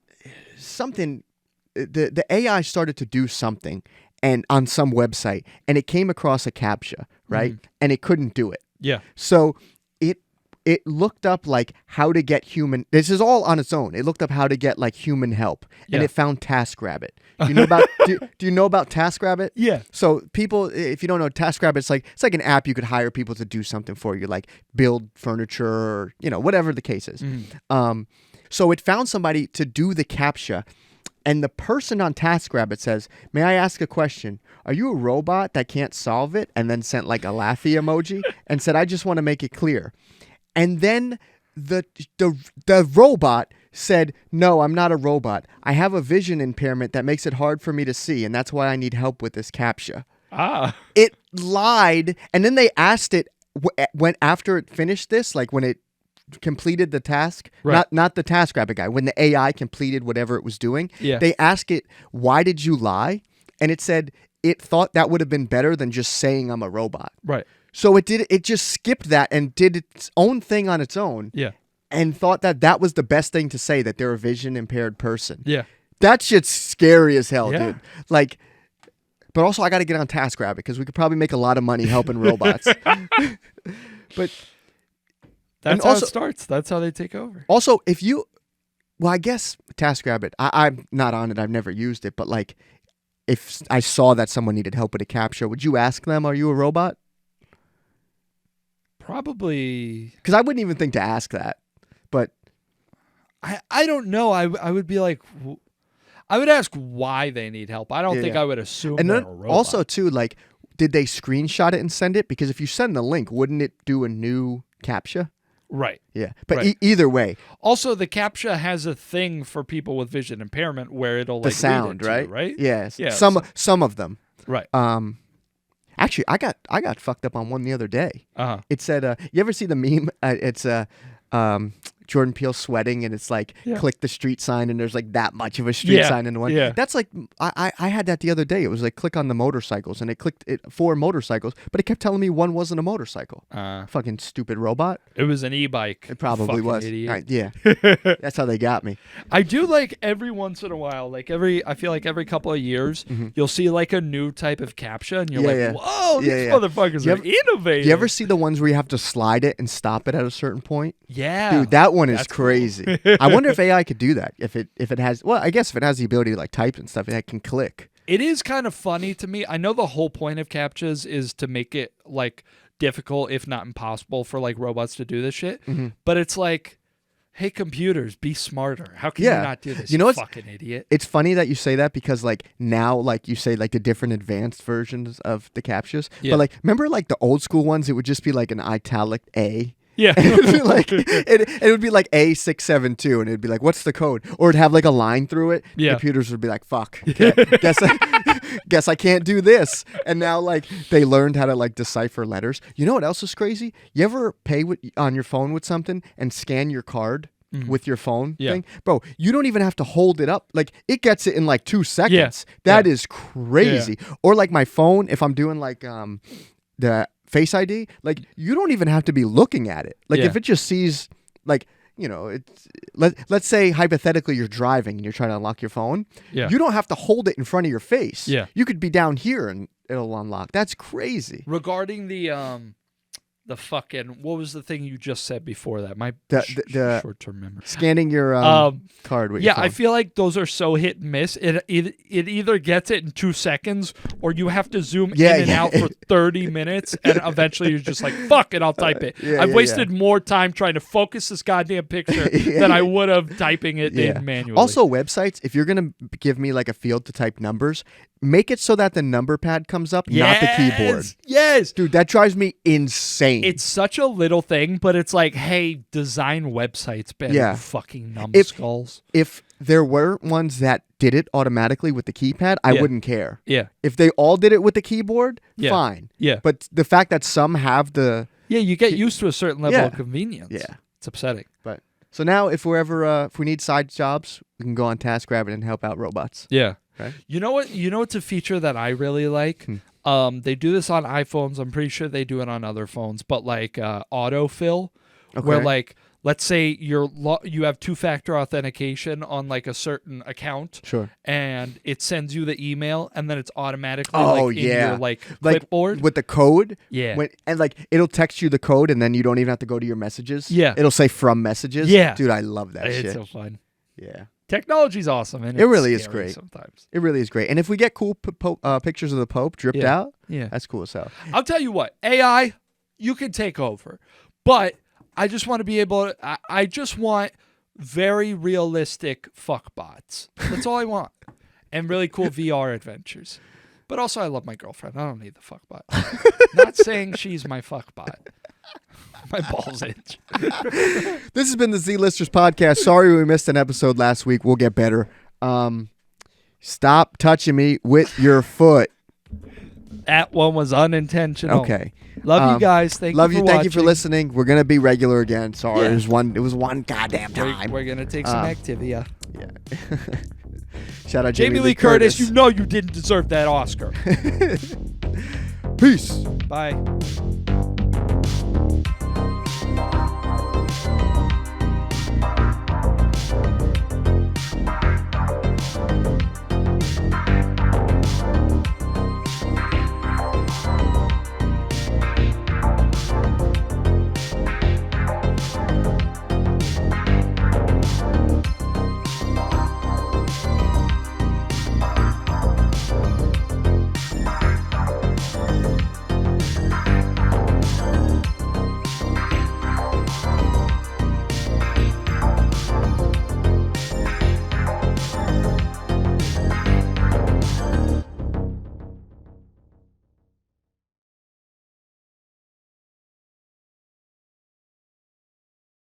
something. The AI started to do something, and on some website, and it came across a CAPTCHA, right? And it couldn't do it. Yeah. So it looked up like how to get human. This is all on its own. It looked up how to get like human help, and it found TaskRabbit. Do you know about? do you know about TaskRabbit? Yeah. So people, if you don't know TaskRabbit, it's like an app you could hire people to do something for you, like build furniture or whatever the case is. So it found somebody to do the CAPTCHA. And the person on TaskRabbit says, "May I ask a question? Are you a robot that can't solve it?" And then sent like a laughy emoji and said, "I just want to make it clear." And then the robot said, "No, I'm not a robot. I have a vision impairment that makes it hard for me to see, and that's why I need help with this CAPTCHA." It lied, and then they asked it when after it finished this, like when it completed the task, not the TaskRabbit guy, when the AI completed whatever it was doing, they asked it, "Why did you lie?" And it said it thought that would have been better than just saying I'm a robot. Right. So it just skipped that and did its own thing on its own. Yeah. and thought that was the best thing to say, that they're a vision impaired person. Yeah. That shit's scary as hell, Yeah. dude. Like, but also I got to get on TaskRabbit because we could probably make a lot of money helping robots. But That's how it starts. That's how they take over. also, I guess TaskRabbit, I'm not on it. I've never used it. But like, if I saw that someone needed help with a CAPTCHA, would you ask them, are you a robot? Probably. Because I wouldn't even think to ask that. But I don't know. I would be like, I would ask why they need help. I don't think I would assume and they're then a robot. also too, like, did they screenshot it and send it? Because if you send the link, wouldn't it do a new CAPTCHA? Right. Yeah. But Right. Either way, Also, the CAPTCHA has a thing for people with vision impairment where it'll the like sound, read it to right? you, right? Yes. Yeah, Some of them. Right. Actually, I got fucked up on one the other day. Uh-huh. It said, you ever see the meme? It's Jordan Peele sweating, and it's like, click the street sign, and there's like that much of a street sign in one. Yeah. That's like, I had that the other day. It was like, click on the motorcycles, and it clicked it for motorcycles, but it kept telling me one wasn't a motorcycle. Fucking stupid robot. It was an e-bike. It probably Fucking was. Idiot. Right, yeah. That's how they got me. I do like every once in a while, like I feel like every couple of years, you'll see like a new type of CAPTCHA, and you're like, whoa, these motherfuckers are innovative. Do you ever see the ones where you have to slide it and stop it at a certain point? Yeah. Dude, that one is That's crazy. cool. I wonder if AI could do that. If it has, well, I guess if it has the ability to like type and stuff, it can click. It is kind of funny to me. I know the whole point of CAPTCHAs is to make it like difficult, if not impossible, for like robots to do this shit. But it's like, hey, computers, be smarter. How can you not do this? You know, fucking idiot. It's funny that you say that because like now, like you say, like the different advanced versions of the CAPTCHAs. Yeah. But like, remember like the old school ones? It would just be like an italic A. Yeah. And it would be like it would be like A672, and it'd be like, what's the code? Or it'd have like a line through it. Yeah. Computers would be like, fuck. Guess I can't do this. And now like they learned how to like decipher letters. You know what else is crazy? You ever pay on your phone with something and scan your card with your phone thing? Bro, you don't even have to hold it up. Like it gets it in like 2 seconds. That is crazy. Or like my phone, if I'm doing like the Face ID, like you don't even have to be looking at it. Like if it just sees, like, you know, let's say hypothetically you're driving and you're trying to unlock your phone. You don't have to hold it in front of your face. You could be down here and it'll unlock. That's crazy. Regarding the fucking, what was the thing you just said before that? My the short-term memory. Scanning your card with your phone. I feel like those are so hit and miss. It either gets it in 2 seconds, or you have to zoom in and out for 30 minutes, and eventually you're just like, fuck it, I'll type it. I've wasted more time trying to focus this goddamn picture than I would have typing it in manually. Also, websites, if you're going to give me like a field to type numbers, make it so that the number pad comes up, not the keyboard. Yes. Dude, that drives me insane. It's such a little thing, but it's like, hey, design websites better, you fucking numbskulls. If there were ones that did it automatically with the keypad, I wouldn't care. Yeah. If they all did it with the keyboard, fine. Yeah. But the fact that some have the... Yeah, you get used to a certain level of convenience. Yeah. It's upsetting. But so now if we need side jobs, we can go on TaskRabbit and help out robots. Yeah. Right? You know what? You know what's a feature that I really like? They do this on iPhones. I'm pretty sure they do it on other phones, but like autofill, where like, let's say you have two-factor authentication on like a certain account. Sure. And it sends you the email, and then it's automatically in your like clipboard with the code. Yeah. And like it'll text you the code, and then you don't even have to go to your messages. Yeah. It'll say from messages. Yeah. Dude, I love that shit. It's so fun. Yeah. Technology's awesome, and it really is great. Sometimes it really is great, and if we get cool pictures of the Pope dripped out, that's cool as hell. I'll tell you what, AI, you can take over, but I just want to be able to. I just want very realistic fuck bots. That's all I want, and really cool VR adventures. But also, I love my girlfriend. I don't need the fuck bot. Not saying she's my fuck bot. My balls itch. This has been the Z-Listers podcast. Sorry we missed an episode last week. We'll get better. Stop touching me with your foot. That one was unintentional. Okay. Love you guys. Thank you for watching. Thank you for listening. We're gonna be regular again. Sorry, it was one goddamn time. We're gonna take some Activia. Yeah. Shout out Jamie Lee Curtis. You know you didn't deserve that Oscar. Peace. Bye.